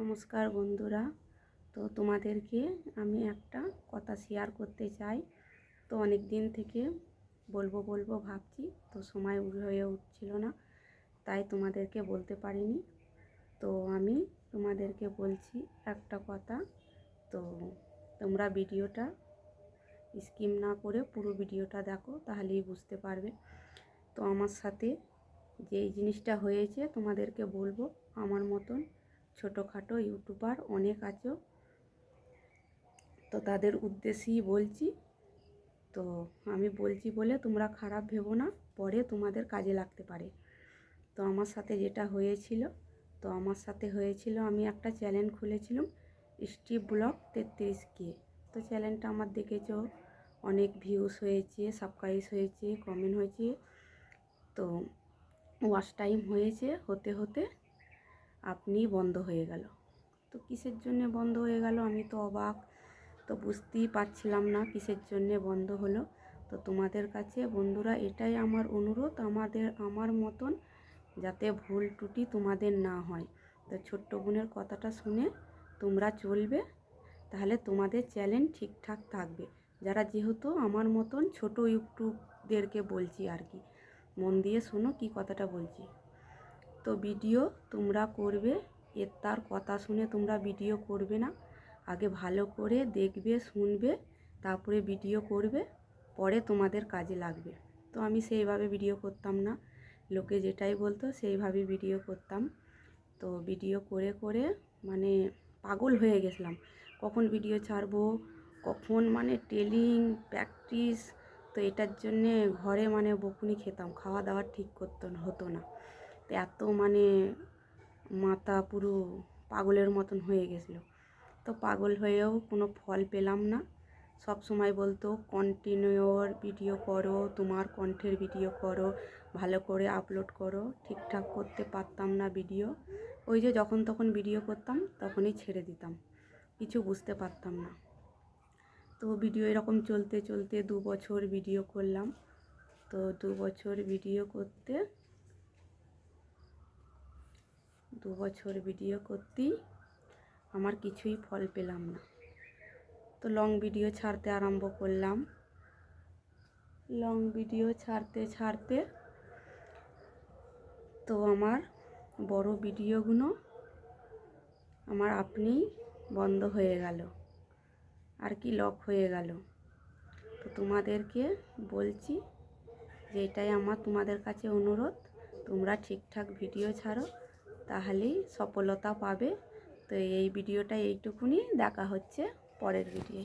নমস্কার বন্ধুরা, তো তোমাদেরকে আমি একটা কথা শেয়ার করতে চাই। তো অনেক দিন থেকে বলবো ভাবছি, তো সময় হয়ে উঠছিল না, তাই তোমাদেরকে বলতে পারিনি। তো আমি তোমাদেরকে বলছি একটা কথা। তো তোমরা ভিডিওটা স্কিপ না করে পুরো ভিডিওটা দেখো, তাহলেই বুঝতে পারবে। তো আমার সাথে যেই জিনিসটা হয়েছে তোমাদেরকে বলবো। আমার মতন ছোটোখাটো ইউটিউবার অনেক আছে, তো তাদের উদ্দেশ্যেই বলছি। তো আমি বলছি বলে তোমরা খারাপ ভেবো না, পরে তোমাদের কাজে লাগতে পারে। তো আমার সাথে যেটা হয়েছিল, আমি একটা চ্যানেল খুলেছিলাম, স্টিভ ব্লগ 33K। তো চ্যানেলটা আমার দেখেছো, অনেক ভিউজ হয়েছে, সাবস্ক্রাইব হয়েছে, কমেন্ট হয়েছে, তো ওয়াচ টাইম হয়েছে, হতে হতে আপনি বন্ধ হয়ে গেল। তো কিসের জন্য বন্ধ হয়ে গেল আমি তো অবাক, তো বুঝতেই পারছিলাম না কিসের জন্য বন্ধ হলো। তো তোমাদের কাছে বন্ধুরা এটাই আমার অনুরোধ, আমার মতন যাতে ভুল ত্রুটি তোমাদের না হয়। তো ছোট্ট বোনের কথাটা শুনে তোমরা চলবে, তাহলে তোমাদের চ্যানেল ঠিকঠাক থাকবে। যারা যেহেতু আমার মতন ছোট ইউটিউবদেরকে বলছি আর কি, মন দিয়ে শোনো কি কথাটা বলছি। তো ভিডিও তোমরা করবে, তার কথা শুনে তোমরা ভিডিও করবে না। আগে ভালো করে দেখবে, শুনবে, তারপরে ভিডিও করবে, পরে তোমাদের কাজে লাগবে। তো আমি সেইভাবে ভিডিও করতাম না, লোকে যেটাই বলতো সেইভাবে ভিডিও করতাম। তো ভিডিও করে করে মানে পাগল হয়ে গেছিলাম, কখন ভিডিও ছাড়বো, কখন ট্রেনিং প্র্যাকটিস। তো এটার জন্যে ঘরে বকুনি খেতাম, খাওয়া দাওয়া ঠিক হতো না। তো এত মাথা পুরো পাগলের মতন হয়ে গেছিলো। তো পাগল হয়েও কোনো ফল পেলাম না। সব সময় বলতো কন্টিনিউর ভিডিও করো, তোমার কণ্ঠের ভিডিও করো, ভালো করে আপলোড করো। ঠিকঠাক করতে পারতাম না ভিডিও, ওই যে যখন তখন ভিডিও করতাম, তখনই ছেড়ে দিতাম, কিছু বুঝতে পারতাম না। তো ভিডিও এরকম চলতে চলতে 2 বছর ভিডিও করলাম। তো 2 বছর ভিডিও করতেই আমার কিছুই ফল পেলাম না। তো লং ভিডিও ছাড়তে আরম্ভ করলাম। লং ভিডিও ছাড়তে তো আমার বড় ভিডিওগুলো আমার আপনিই বন্ধ হয়ে গেল, আর কি লক হয়ে গেল। তো তোমাদেরকে বলছি যে এটাই আমার তোমাদের কাছে অনুরোধ, তোমরা ঠিকঠাক ভিডিও ছাড়ো, তাহলেই সফলতা পাবে। তো এই ভিডিওটা এইটুকুনি, দেখা হচ্ছে পরের ভিডিও।